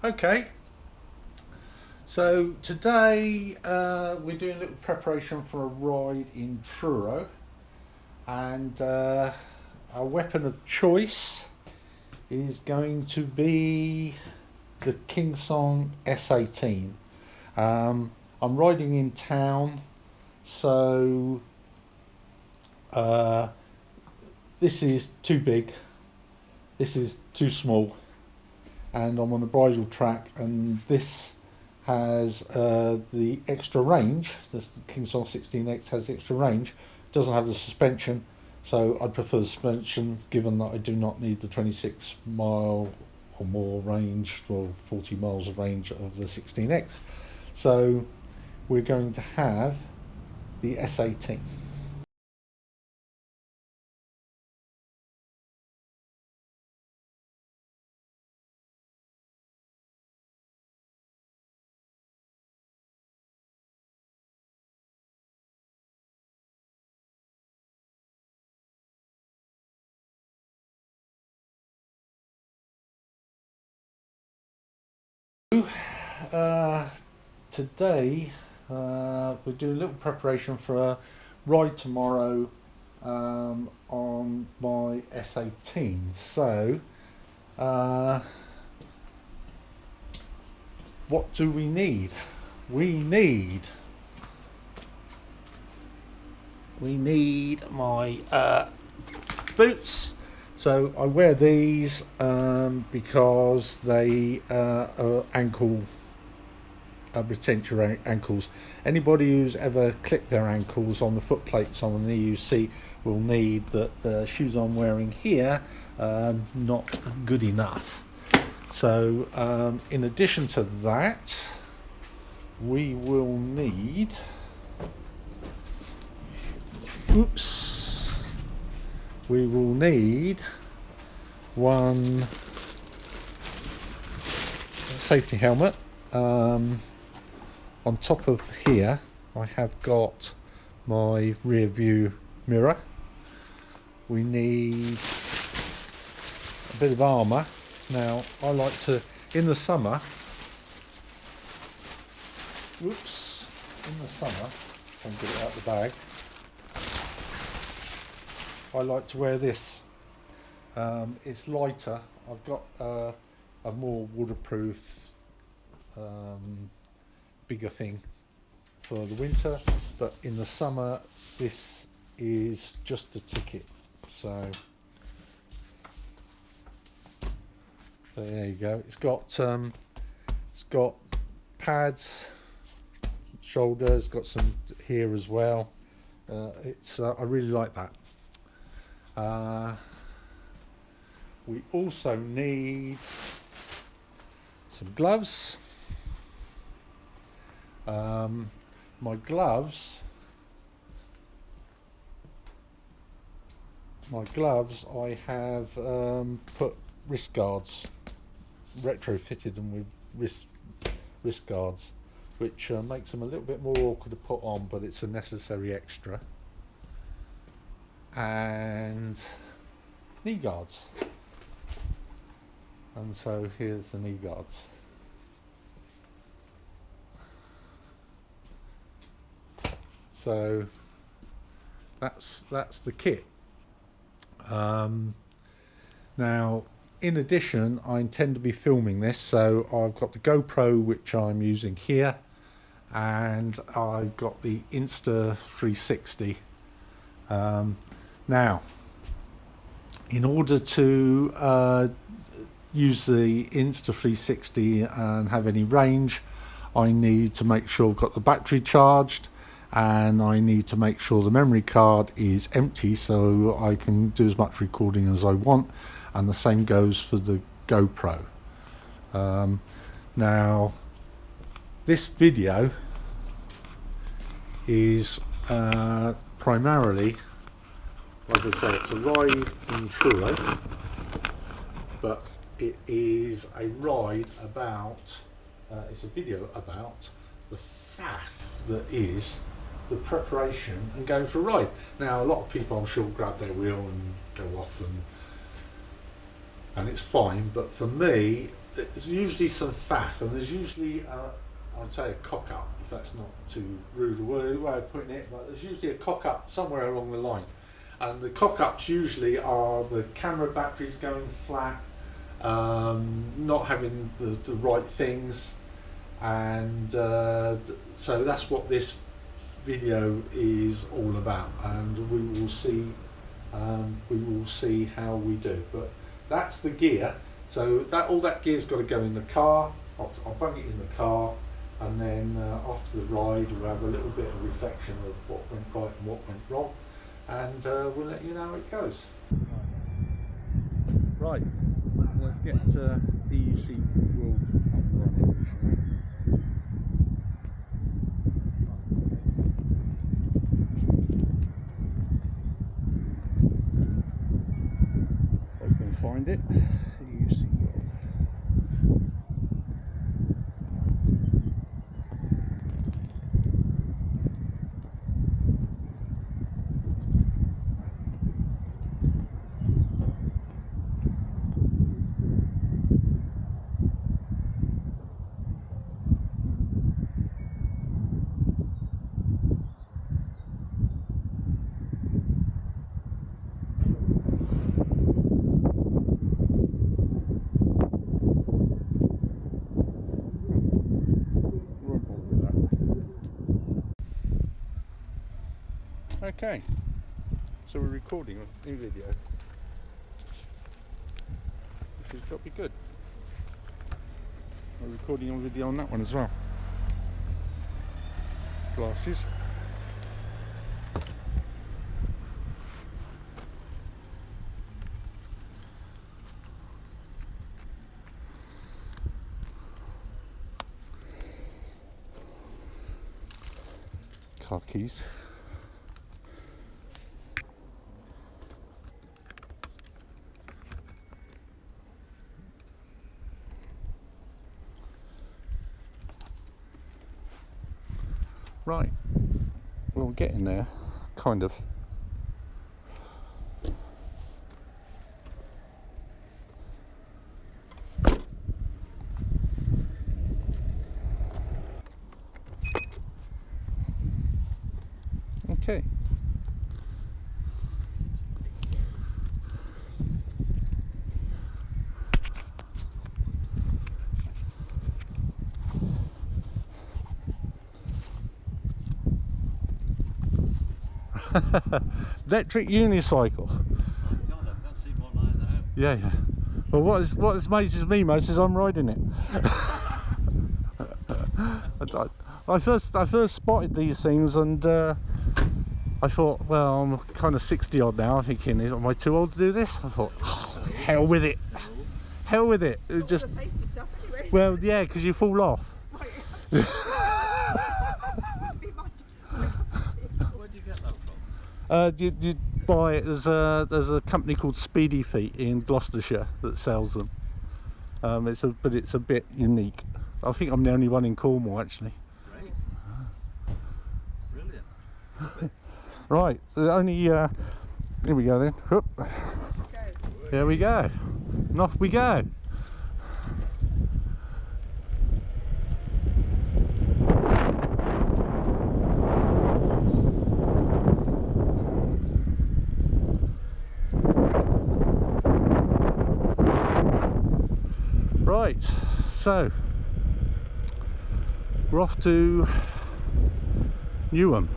Okay, so today we're doing a little preparation for a ride in Truro, and our weapon of choice is going to be the Kingsong S18. I'm riding in town, so this is too big, this is too small, and I'm on a bridle track, and this has the extra range. The Kingsong 16X has extra range, doesn't have the suspension, so I'd prefer the suspension given that I do not need the 26 mile or more range, or 40 miles of range of the 16X. So we're going to have the S18. Today we're doing a little preparation for a ride tomorrow on my S18. So what do we need? We need my boots. So I wear these because they are protect your ankles. Anybody who's ever clipped their ankles on the foot plates on an EUC will need that the shoes I'm wearing here are not good enough. So in addition to that, we will need one safety helmet. On top of here I have got my rear view mirror. We need a bit of armour. Now I like to, in the summer, if I can get it out of the bag, I like to wear this. It's lighter. I've got a more waterproof bigger thing for the winter, but in the summer this is just the ticket. So there you go. It's got pads, shoulders, got some here as well. I really like that. We also need some gloves. My gloves I have put wrist guards, retrofitted them with wrist guards, which makes them a little bit more awkward to put on, but it's a necessary extra. And knee guards, and so here's the knee guards. So that's the kit. Now in addition, I intend to be filming this, so I've got the GoPro which I'm using here, and I've got the Insta360. Now in order to use the Insta360 and have any range, I need to make sure I've got the battery charged, and I need to make sure the memory card is empty so I can do as much recording as I want, and the same goes for the GoPro. Now this video is primarily, like I say, it's a ride in Truro, but it is a ride about, it's a video about the faff that is the preparation and going for a ride. Now a lot of people I'm sure grab their wheel and go off, and it's fine, but for me there's usually some faff, and there's usually I'd say a cock up, if that's not too rude a way of putting it, but there's usually a cock up somewhere along the line, and the cock ups usually are the camera batteries going flat, not having the right things, and so that's what this video is all about, and we will see how we do. But that's the gear, so that all that gear's got to go in the car. I'll bung it in the car, and then after the ride we'll have a little bit of reflection of what went right and what went wrong, and we'll let you know how it goes. Right, let's get EUC World up and running, shall we? I can find it. EUC World. Okay, so we're recording a new video, which has got to be good. We're recording a video on that one as well. Glasses. Car keys. Right, well, we're getting there, kind of. Okay. Electric unicycle. God, I've not seen one like that. Yeah, yeah. Well, what amazes me most is I'm riding it. I first spotted these things, and I thought, well, I'm kind of 60 odd now. I'm thinking, am I too old to do this? I thought, oh, hell with it. Hell with it. It was just all the safety stuff anyway. Well, yeah, because you fall off. Where'd you get that from? You buy it. There's a company called Speedy Feet in Gloucestershire that sells them. But it's a bit unique. I think I'm the only one in Cornwall, actually. Great. Brilliant. Right, only here we go then. Whoop. There we go. And off we go. Right, so we're off to Newham.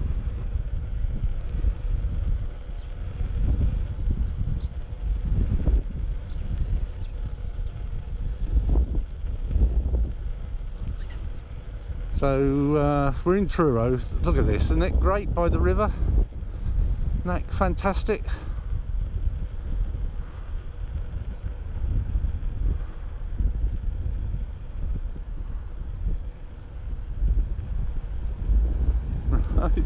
So we're in Truro. Look at this, isn't it great by the river? Isn't that fantastic? Right.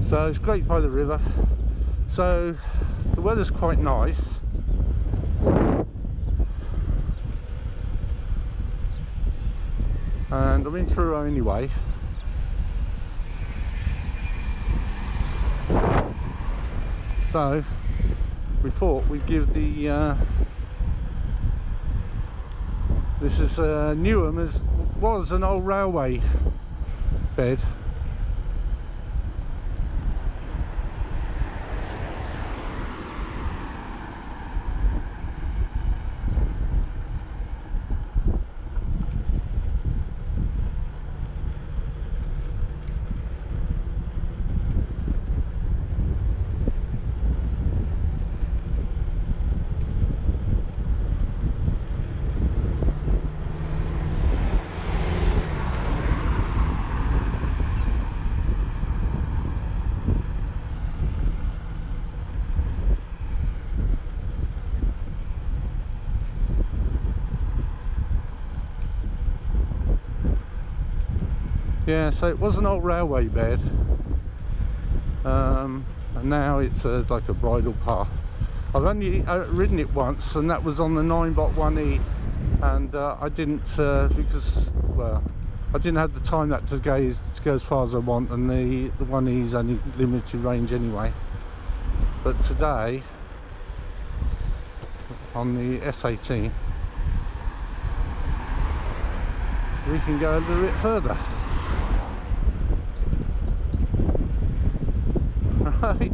So it's great by the river. So the weather's quite nice. And I'm in Truro anyway. So we thought we'd give the this is Newham, was an old railway bed. Yeah, so it was an old railway bed, and now it's like a bridle path. I've only ridden it once, and that was on the 9-bot 1E, and I didn't because, well, I didn't have the time to go as far as I want, and the 1E is only limited range anyway. But today on the S18 we can go a little bit further. Right.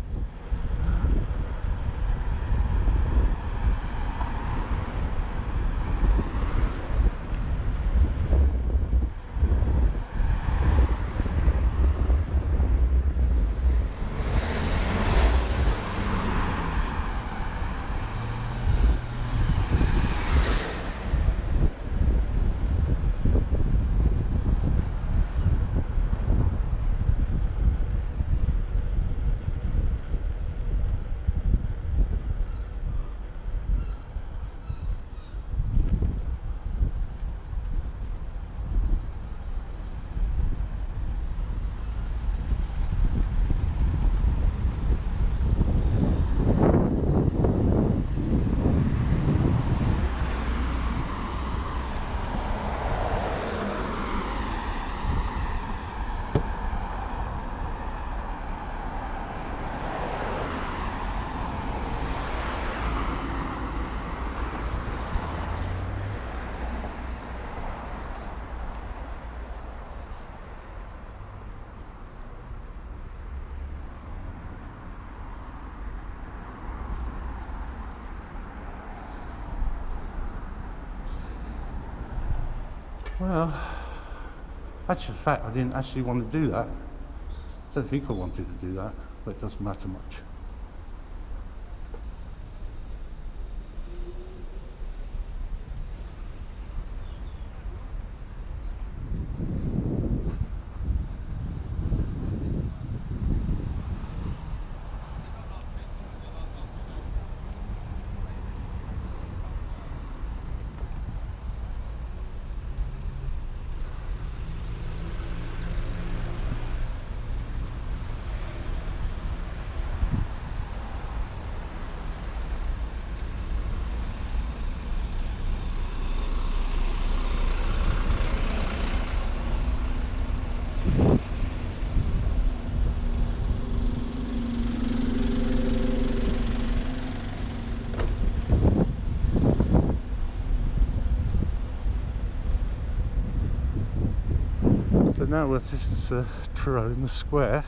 Well, actually, in fact, I didn't actually want to do that. Don't think I wanted to do that, but it doesn't matter much. So now this is Truro in the square.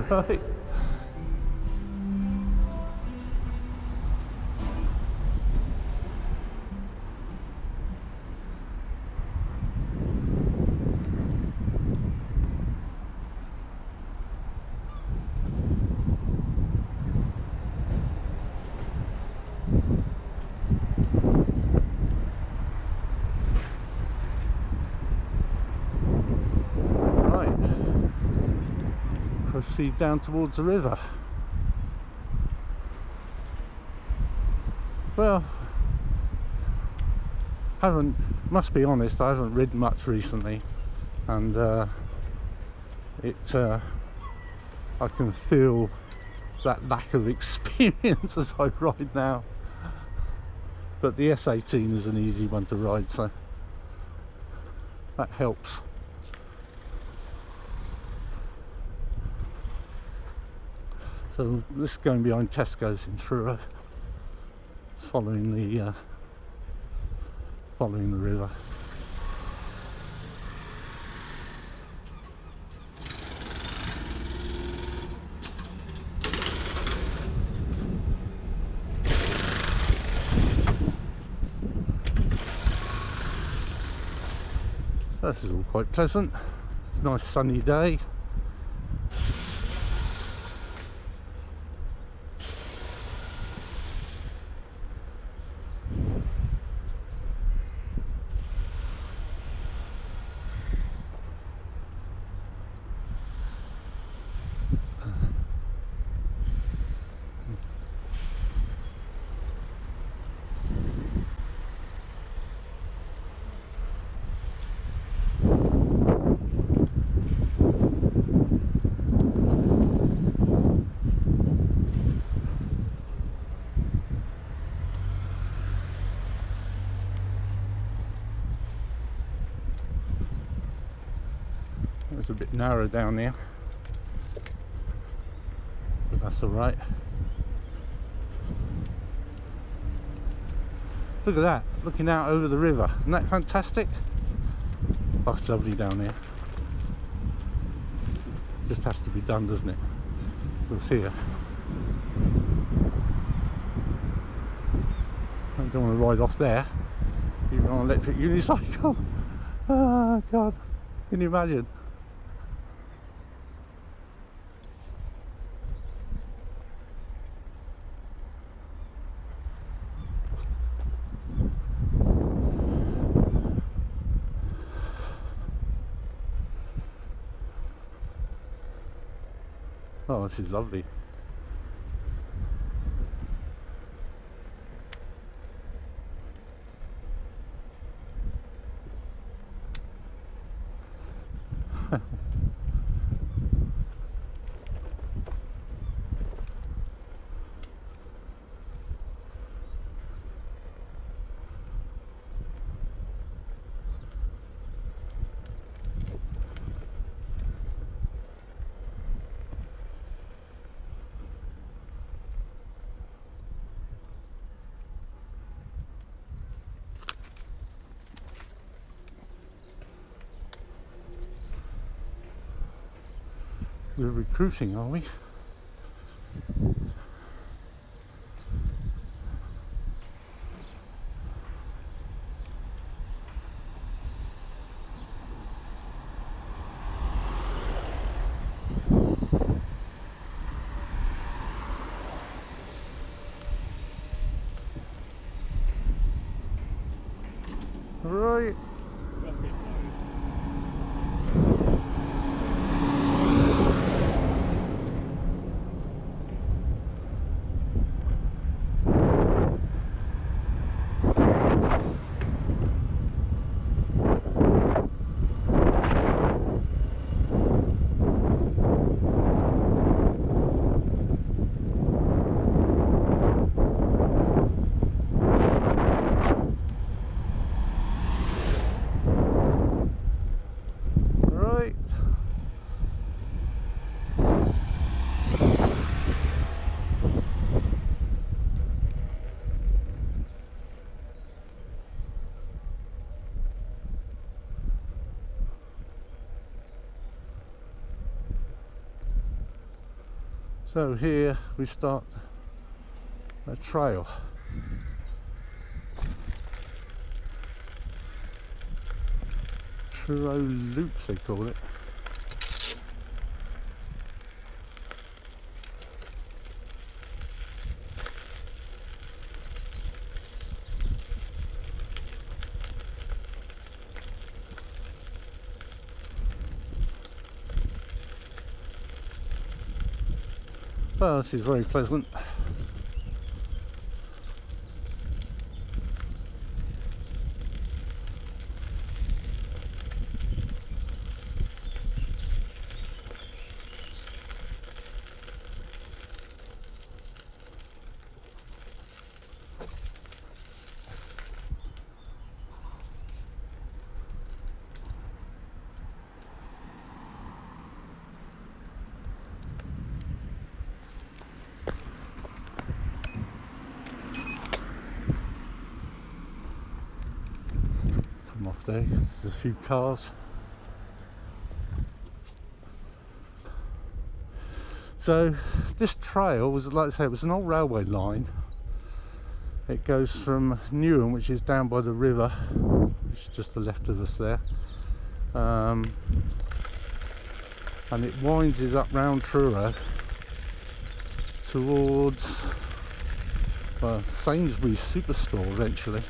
Right. see down towards the river. Well, must be honest, I haven't ridden much recently, and I can feel that lack of experience as I ride now. But the S18 is an easy one to ride, so that helps. So this is going behind Tesco's in Truro, following the river. So this is all quite pleasant. It's a nice sunny day. It's a bit narrow down there, but that's alright. Look at that, looking out over the river. Isn't that fantastic? That's lovely down there. Just has to be done, doesn't it? We'll see it. I don't want to ride off there, even on an electric unicycle. Oh God, can you imagine? Oh, this is lovely. We're recruiting, are we? Right. So here we start a trail. Truro loops they call it. Well, this is very pleasant. Off there, there's a few cars. So this trail was, like I say, it was an old railway line. It goes from Newham, which is down by the river, which is just to the left of us there, and it winds us up round Truro towards Sainsbury's Superstore eventually.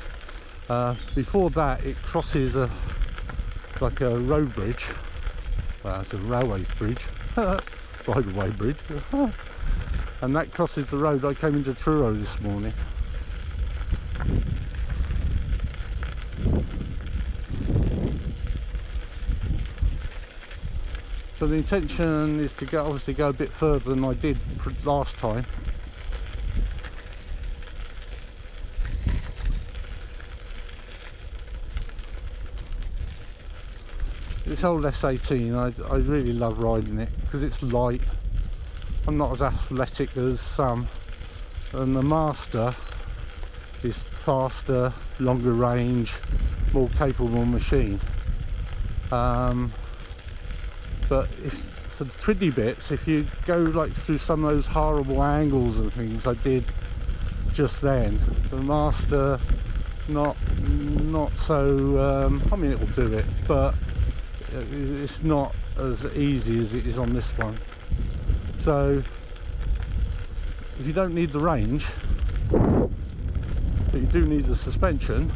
Before that, it crosses like a road bridge. Well, it's a railway bridge, bridleway bridge, and that crosses the road. I came into Truro this morning. So the intention is to obviously go a bit further than I did last time. This old S18, I really love riding it because it's light. I'm not as athletic as some, and the Master is faster, longer range, more capable machine. But for the twiddly bits, if you go like through some of those horrible angles and things I did just then, the Master not so. I mean, it will do it, but it's not as easy as it is on this one. So if you don't need the range but you do need the suspension,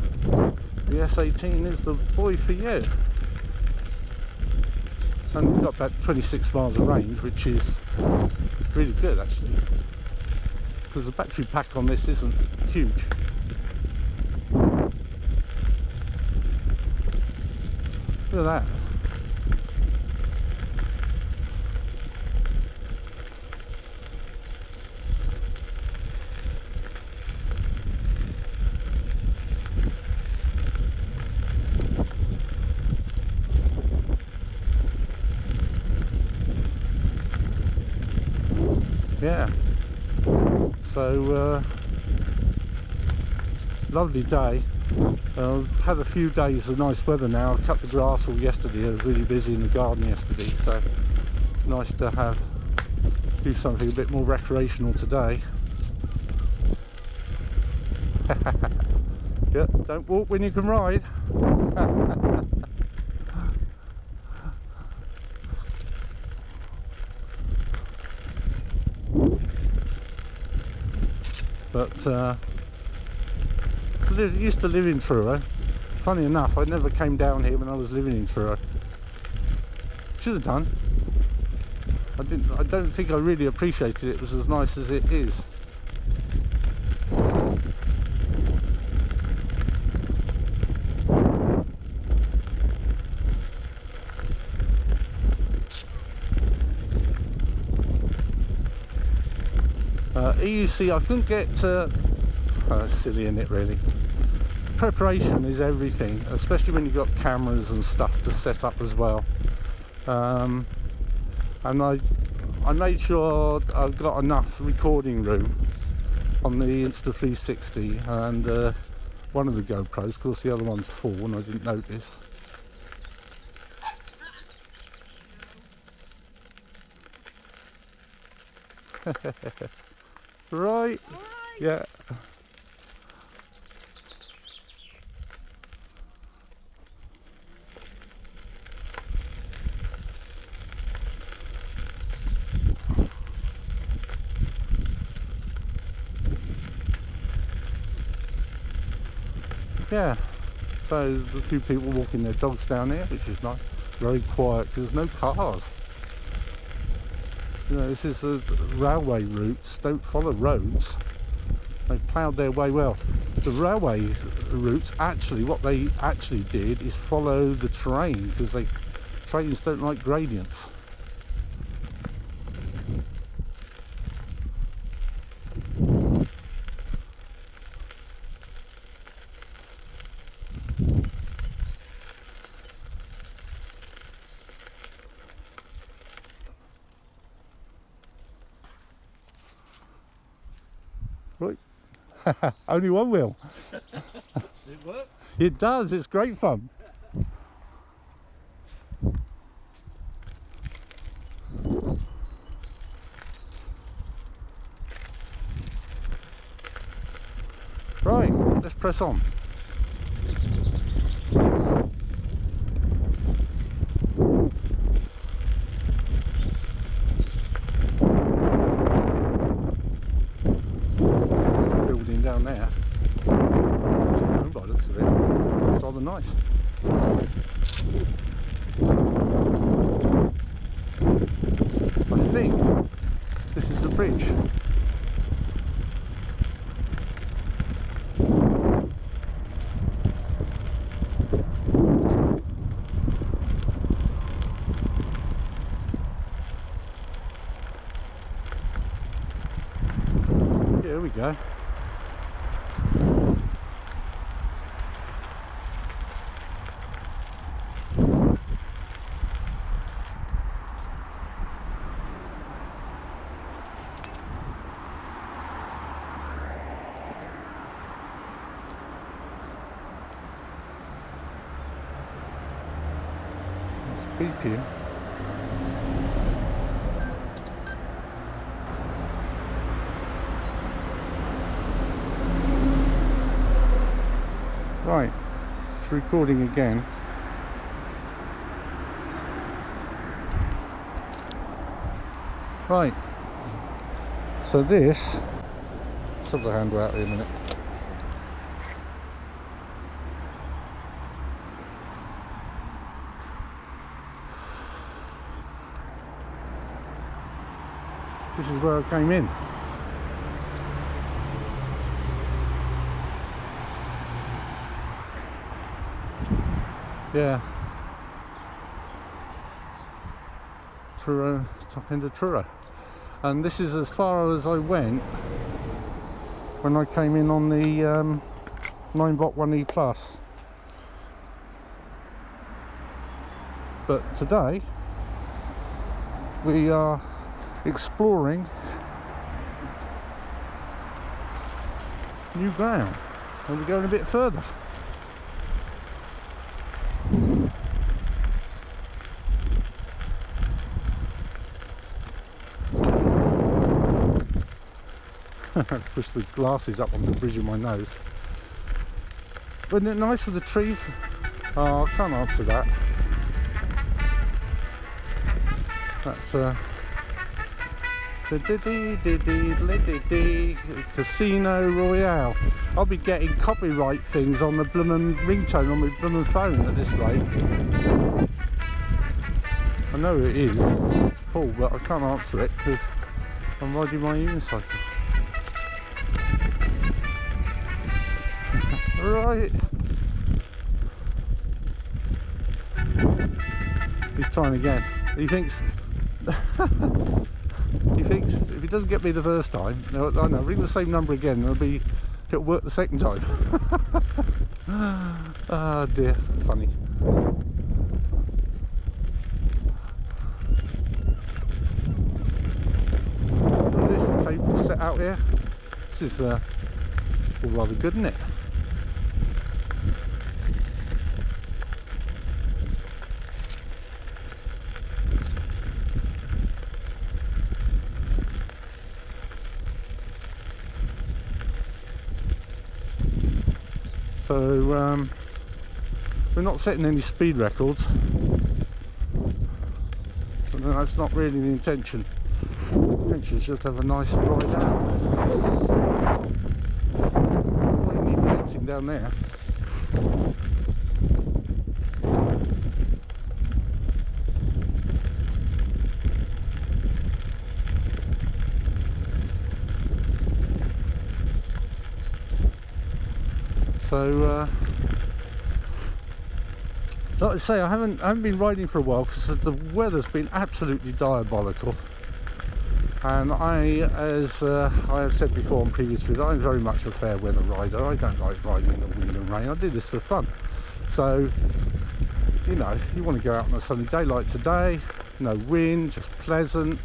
the S18 is the boy for you. And we've got about 26 miles of range, which is really good actually, because the battery pack on this isn't huge. Look at that. Yeah, so lovely day. I've had a few days of nice weather now. I cut the grass all yesterday. I was really busy in the garden yesterday, so it's nice to do something a bit more recreational today. Yeah, don't walk when you can ride. But I used to live in Truro. Funny enough, I never came down here when I was living in Truro. Should have done. I don't think I really appreciated it. It was as nice as it is. EUC, I couldn't get silly in it really. Preparation is everything, especially when you've got cameras and stuff to set up as well. And I made sure I've got enough recording room on the Insta360 and one of the GoPros. Of course the other one's full and I didn't notice. Right. Yeah. Yeah, so there's a few people walking their dogs down here, which is nice. Very quiet because there's no cars. You know, this is railway routes don't follow roads. They ploughed their way well. The railway routes, actually, what they actually did is follow the terrain, because trains don't like gradients. Right. Only one wheel. Does it work? It does, it's great fun. Right, let's press on. Building down there. By the looks of it, it's rather nice. I think this is the bridge. Here we go. Beep you. Right, it's recording again. Right, so this, let's have the handle out here a minute. This is where I came in. Yeah. Truro, top end of Truro. And this is as far as I went when I came in on the 9-bot 1E Plus. But today we are exploring new ground, and we're going a bit further. Push the glasses up on the bridge of my nose. Wasn't it nice with the trees? Oh, I can't answer that. That's Casino Royale. I'll be getting copyright things on the bloomin' ringtone on my bloomin' phone at this rate. I know it is. It's Paul, but I can't answer it because I'm riding my unicycle. Right. He's trying again. He thinks if he doesn't get me the first time, no, I know, ring the same number again, it'll work the second time. Ah, dear, funny. This table set out here, this is all rather good, isn't it? So we're not setting any speed records, but that's not really the intention. The intention is just to have a nice ride out. You need fencing down there. So like I say, I haven't been riding for a while because the weather's been absolutely diabolical. And as I have said before on previous videos, I'm very much a fair weather rider. I don't like riding in the wind and rain. I do this for fun. So, you know, you want to go out on a sunny day like today, no wind, just pleasant.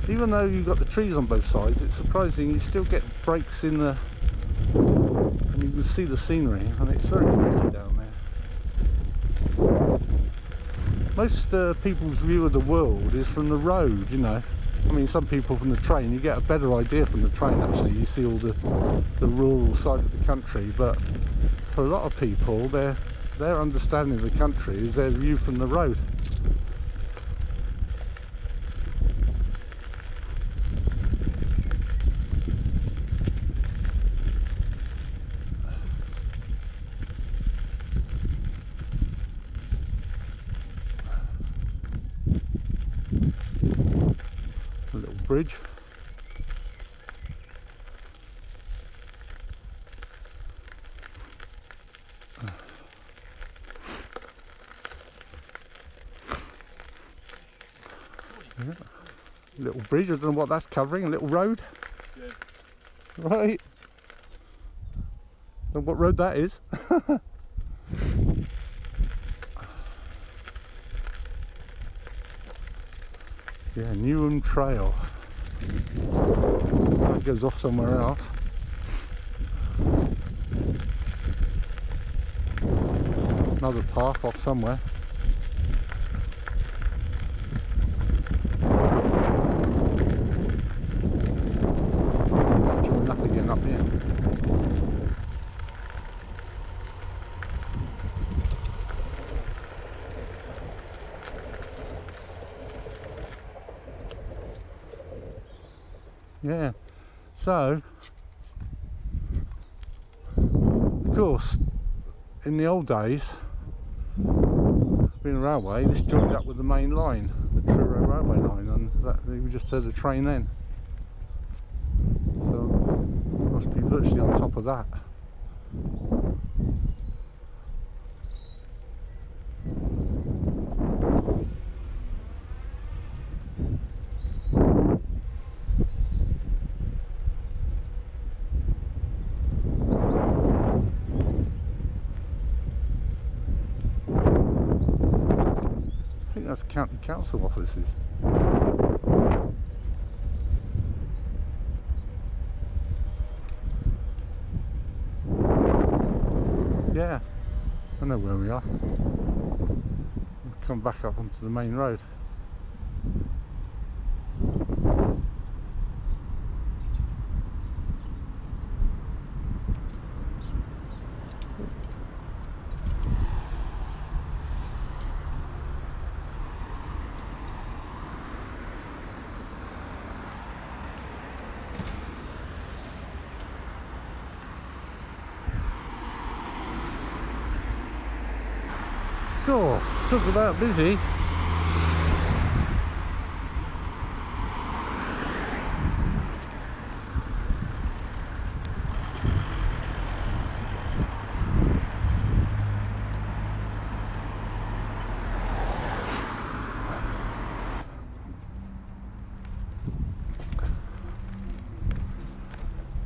Even though you've got the trees on both sides, it's surprising you still get breaks in the, and you can see the scenery, and it's very pretty down there. Most people's view of the world is from the road, you know. I mean, some people from the train, you get a better idea from the train actually. You see all the rural side of the country, but for a lot of people, their understanding of the country is their view from the road. A little bridge. Yeah. Little bridge, I don't know what that's covering, a little road. Yeah. Right. Don't know what road that is. Yeah, Newham Trail. That goes off somewhere else. Another path off somewhere. Let's join up again up here. Yeah, so of course in the old days, being a railway, this joined up with the main line, the Truro railway line, and we just heard a train then, so it must be virtually on top of that. I think that's county council offices. Yeah, I know where we are. We'll come back up onto the main road. Cool, talk about busy.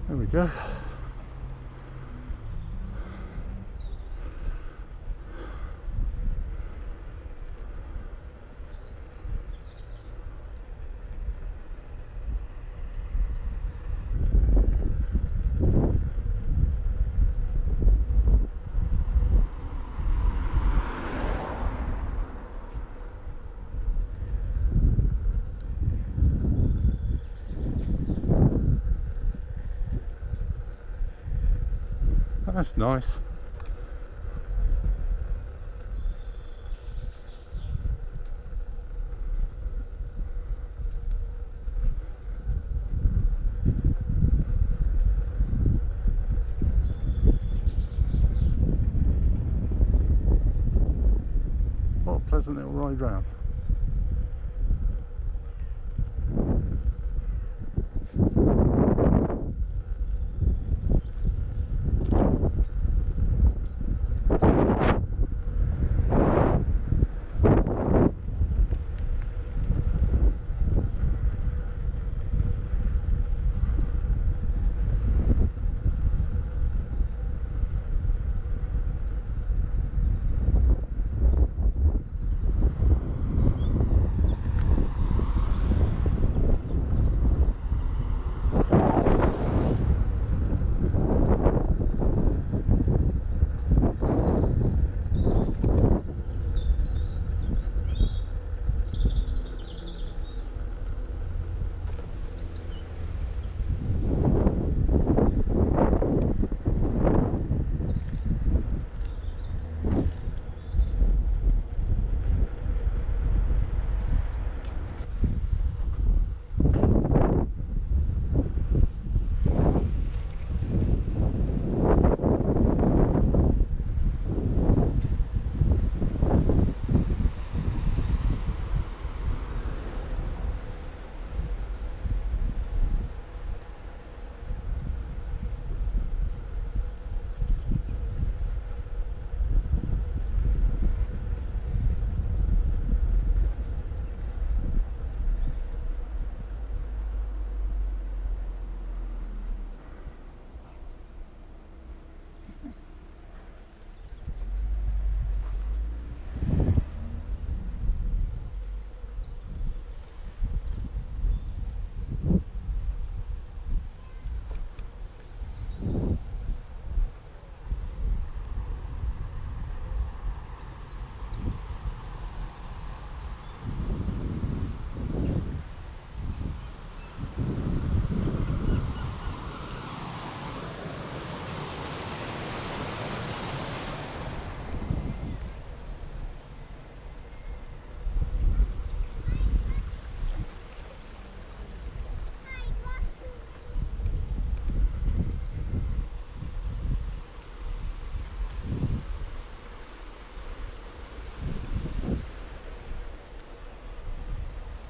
There we go. That's nice. pleasant little ride round.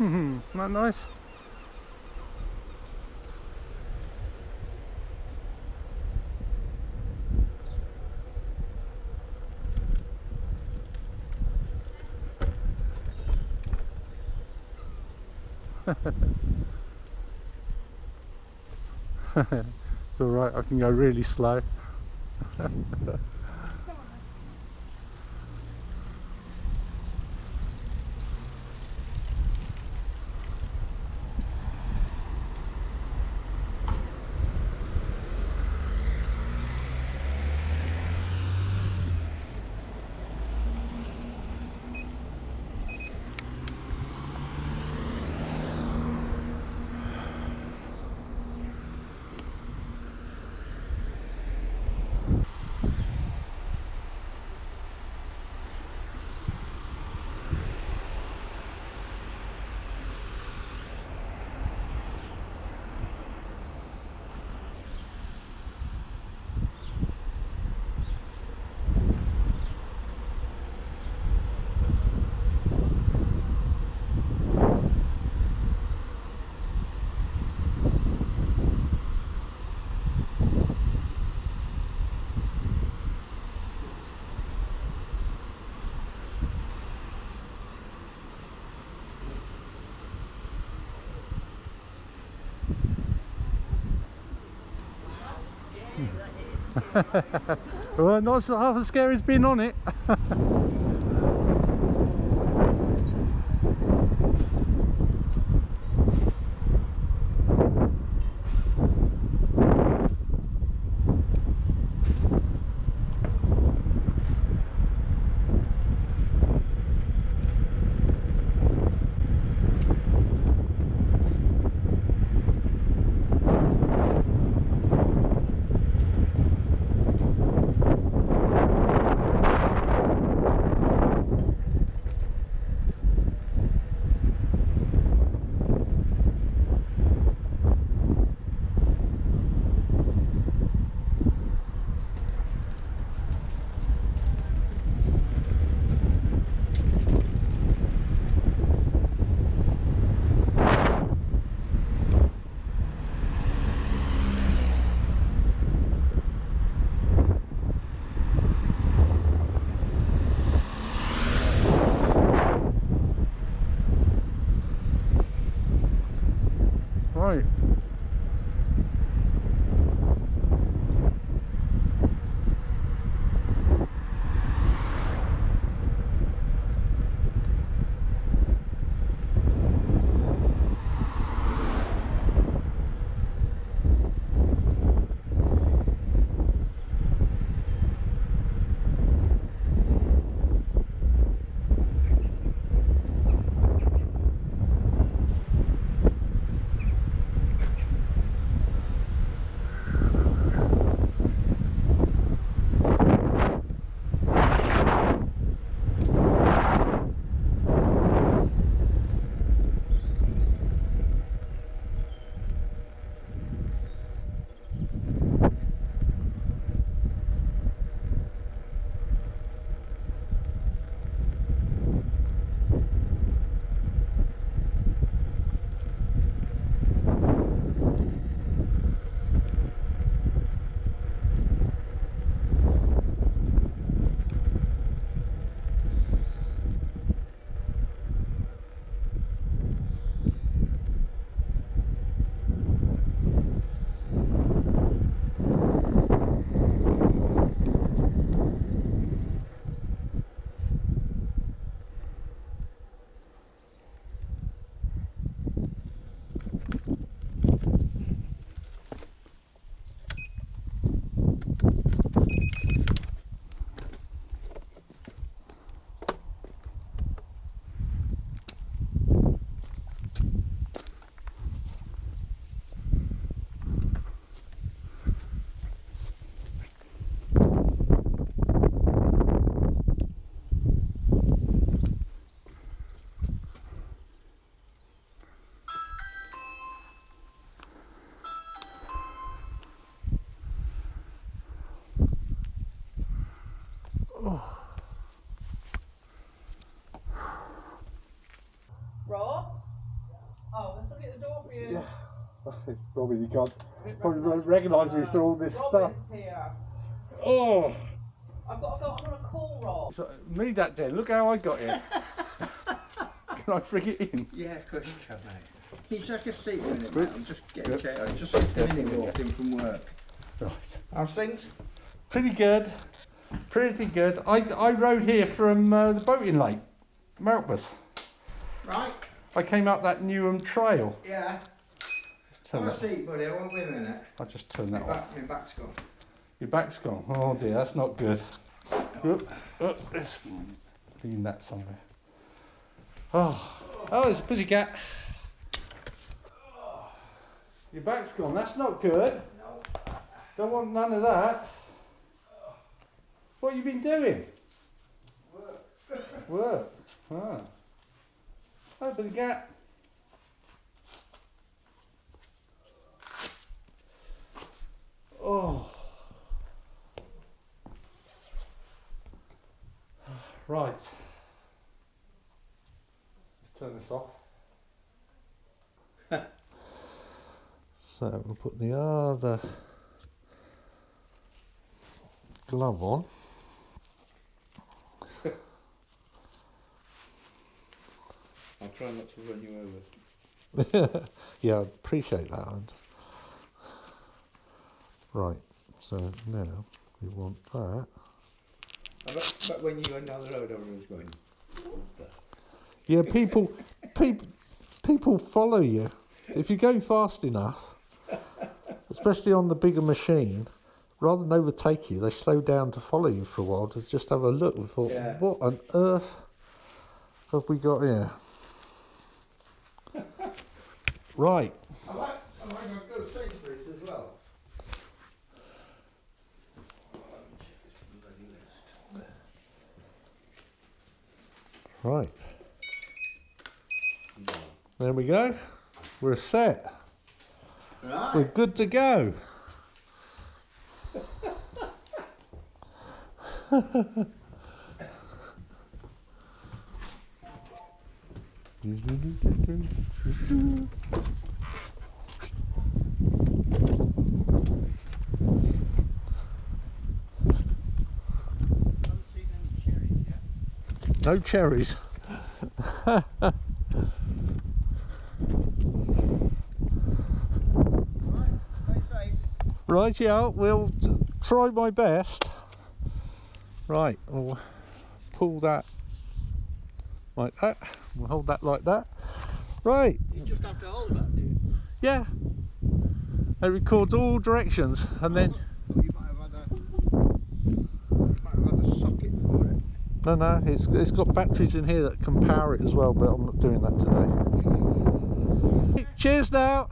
Isn't that nice? It's alright, I can go really slow. Well, not so half as scary as being on it. Right. Rob? Oh, there's somebody at the door for you. Yeah. Robin, you can't probably won't recognise me for all this Robin's stuff. here. Oh! I've got to go. I'm on a call, Rob. So, me that day, look how I got it. Can I bring it in? Yeah, of course you can, mate. Can you take a seat a minute, Good. mate? I'm just getting Good. checked. I just a minute walked in from work. Right. How's things? Pretty good. Pretty good. I rode here from the boating lake, Melbus. Right? I came up that Newham trail. Yeah. Let's turn Have a that. seat, buddy. I won't be a minute. I'll just turn that off. My back's gone. Your back's gone. Oh dear, that's not good. Let's leave that somewhere. Oh, it's a pussycat. Your back's gone. That's not good. No. Don't want none of that. What have you been doing? Work. Work. Ah. Oh, pussycat. Oh. Right. Let's turn this off. So we'll put the other glove on. I'll try not to run you over. Yeah, I appreciate that. Right, so now we want that. I bet when you went down the road, everyone was going, what the? Yeah, people follow you. If you're going fast enough, especially on the bigger machine, rather than overtake you, they slow down to follow you for a while to just have a look and thought, Yeah. what on earth have we got here? Right. I like to go to Sainsbury's as well. Right. There we go. We're set. Right. We're good to go. No cherries. Right, yeah, we'll try my best. Right, we'll pull that like that. We'll hold that like that. Right. You just have to hold that, do you? Yeah. It records all directions, and then. Oh, you might have had a socket for it. No, it's got batteries in here that can power it as well, but I'm not doing that today. Cheers now.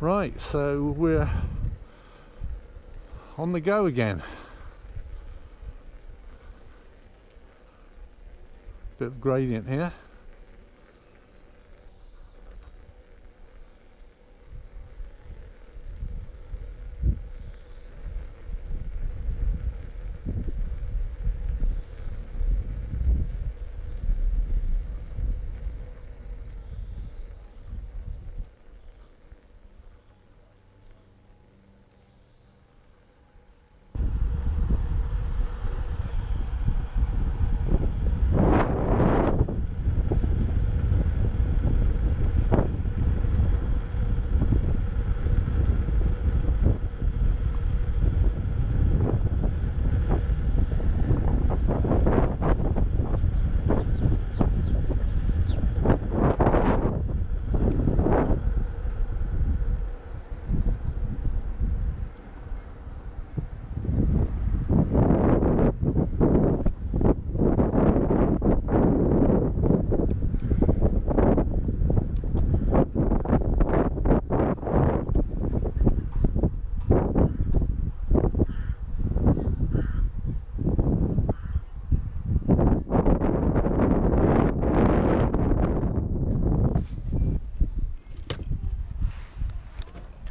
Right, so we're on the go again. Bit of gradient here.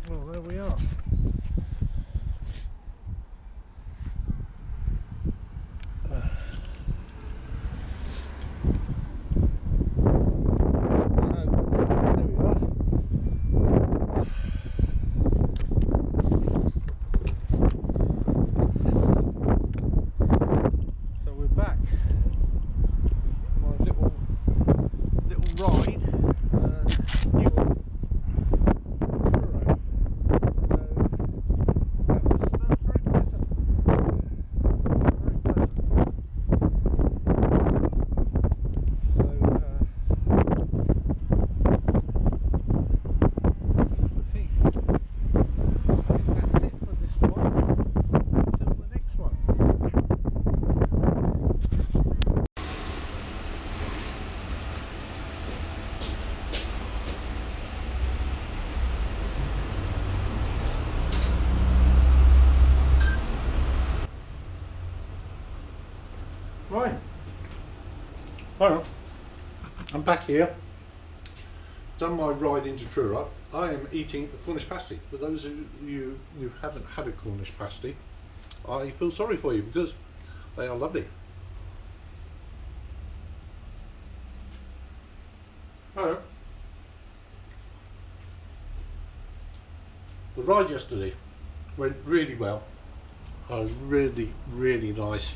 Well, there we are. So we're back. My little ride. New Truro. Right. Well, I'm back here. Done my ride into Truro. I am eating a Cornish pasty. For those of you who haven't had a Cornish pasty, I feel sorry for you because they are lovely. Oh. The ride yesterday went really well. Really nice.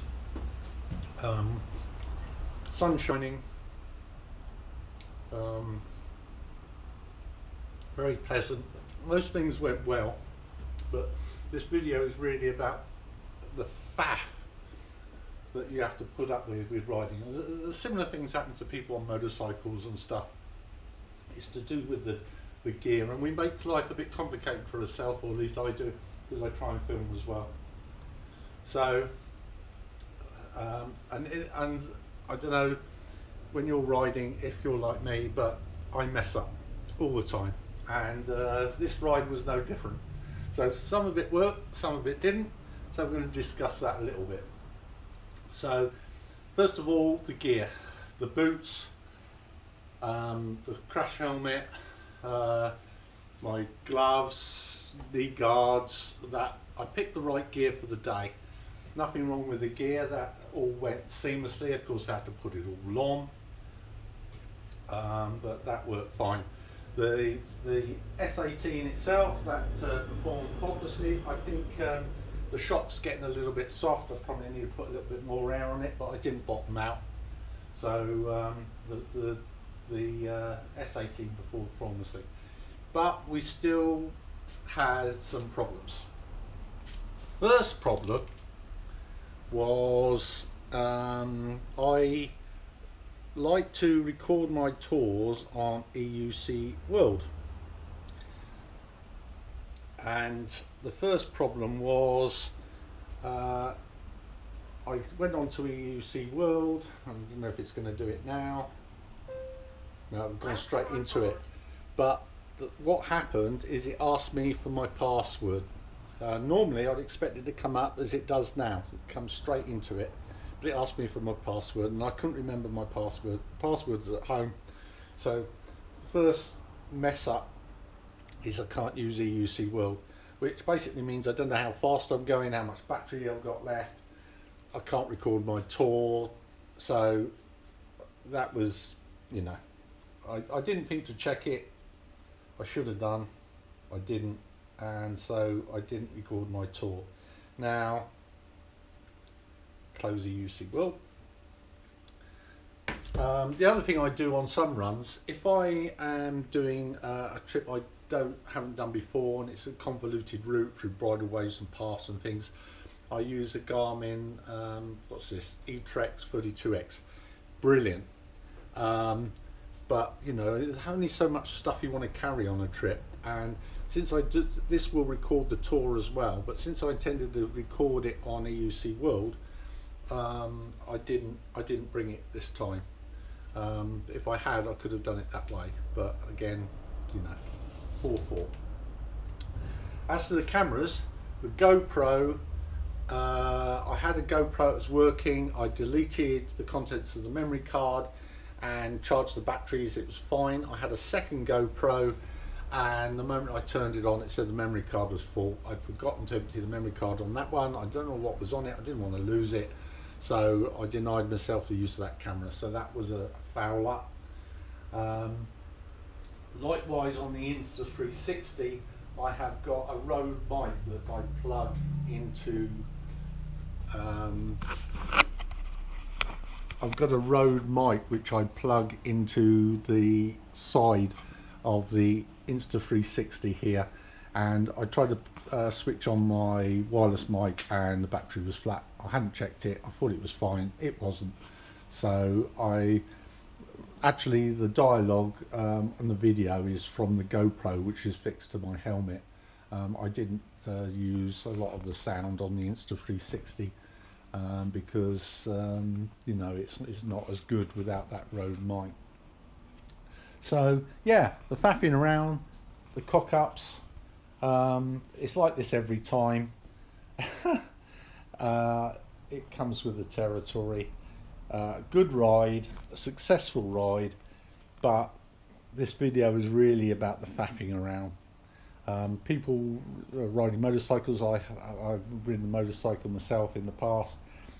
Sun shining, very pleasant. Most things went well, but this video is really about the faff that you have to put up with riding. Similar things happen to people on motorcycles and stuff. It's to do with the gear, and we make life a bit complicated for ourselves, or at least I do, because I try and film as well. So and I don't know when you're riding if you're like me, but I mess up all the time, and this ride was no different. So some of it worked, some of it didn't, so I'm going to discuss that a little bit. So first of all, the gear, the boots, the crash helmet, my gloves, knee guards, that I picked the right gear for the day. Nothing wrong with the gear, that all went seamlessly. Of course I had to put it all but that worked fine. The S18 itself, that performed faultlessly. I think the shock's getting a little bit soft. I probably need to put a little bit more air on it, but I didn't bottom out. So the S18 performed faultlessly, but we still had some problems. First problem was I like to record my tours on EUC World, and the first problem was I went on to EUC World. I don't know if it's going to do it now. No, I've gone straight into it, but what happened is it asked me for my password. Normally I'd expect it to come up as it does now. It comes straight into it, but it asked me for my password and I couldn't remember my password. Password's at home. So first mess up is I can't use EUC World, which basically means I don't know how fast I'm going, how much battery I've got left. I can't record my tour. So that was, you know, I didn't think to check it. I should have done. I didn't, and so I didn't record my tour. Now, close EUC World. The other thing I do on some runs, if I am doing a trip I haven't done before and it's a convoluted route through bridle waves and paths and things, I use a Garmin, what's this, E-Trex 32X. Brilliant. But you know, there's only so much stuff you want to carry on a trip, and since this will record the tour as well, but since I intended to record it on EUC World, I didn't bring it this time. If I had, I could have done it that way, but again, you know, 4-4. As to the cameras, the GoPro, I had a GoPro that was working. I deleted the contents of the memory card and charged the batteries. It was fine. I had a second GoPro, and the moment I turned it on, it said the memory card was full. I'd forgotten to empty the memory card on that one. I don't know what was on it. I didn't want to lose it, so I denied myself the use of that camera. So that was a foul up. Likewise, on the Insta360, I have got a Rode mic that I plug into. I've got a Rode mic which I plug into the side of the Insta360 here, and I tried to switch on my wireless mic and the battery was flat. I hadn't checked it. I thought it was fine. It wasn't. So actually the dialogue and the video is from the GoPro, which is fixed to my helmet. I didn't use a lot of the sound on the Insta360. Because you know, it's not as good without that Rode mic. So yeah, the faffing around, the cock-ups, it's like this every time. It comes with the territory. Good ride, a successful ride, but this video is really about the faffing around. People riding motorcycles, I've ridden a motorcycle myself in the past,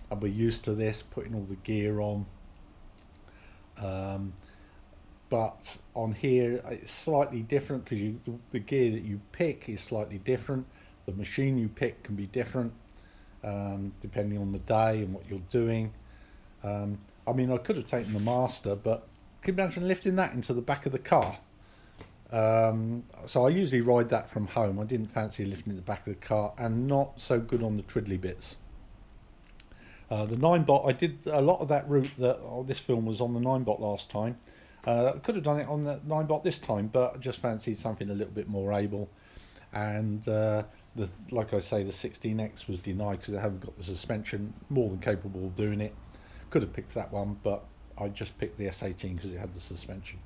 and we're used to this, putting all the gear on. But on here it's slightly different because the gear that you pick is slightly different. The machine you pick can be different depending on the day and what you're doing. I mean, I could have taken the Master, but can you imagine lifting that into the back of the car? So I usually ride that from home. I didn't fancy lifting it in the back of the car, and not so good on the twiddly bits. The 9-bot, I did a lot of that route that this film was on the 9-bot last time. I could have done it on the 9-bot this time, but I just fancied something a little bit more able. And like I say, the 16X was denied because I haven't got the suspension. More than capable of doing it. Could have picked that one, but I just picked the S18 because it had the suspension.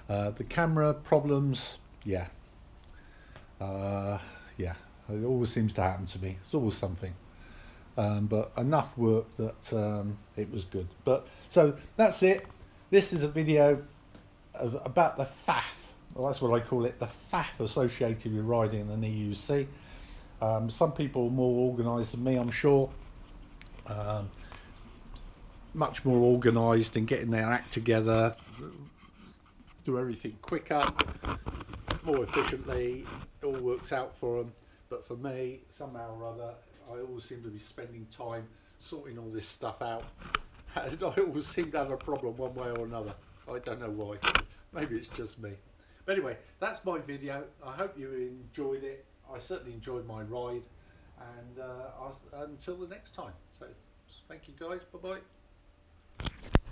The camera problems, yeah, it always seems to happen to me. It's always something, but enough work that it was good. But so that's it. This is a video about the faff. Well, that's what I call it, the faff associated with riding an EUC. Some people are more organised than me, I'm sure. Much more organised in getting their act together, do everything quicker, more efficiently. It all works out for them. But for me, somehow or other, I always seem to be spending time sorting all this stuff out, and I always seem to have a problem one way or another. I don't know why. Maybe it's just me. But anyway, that's my video. I hope you enjoyed it. I certainly enjoyed my ride, and until the next time. So thank you guys. Bye bye.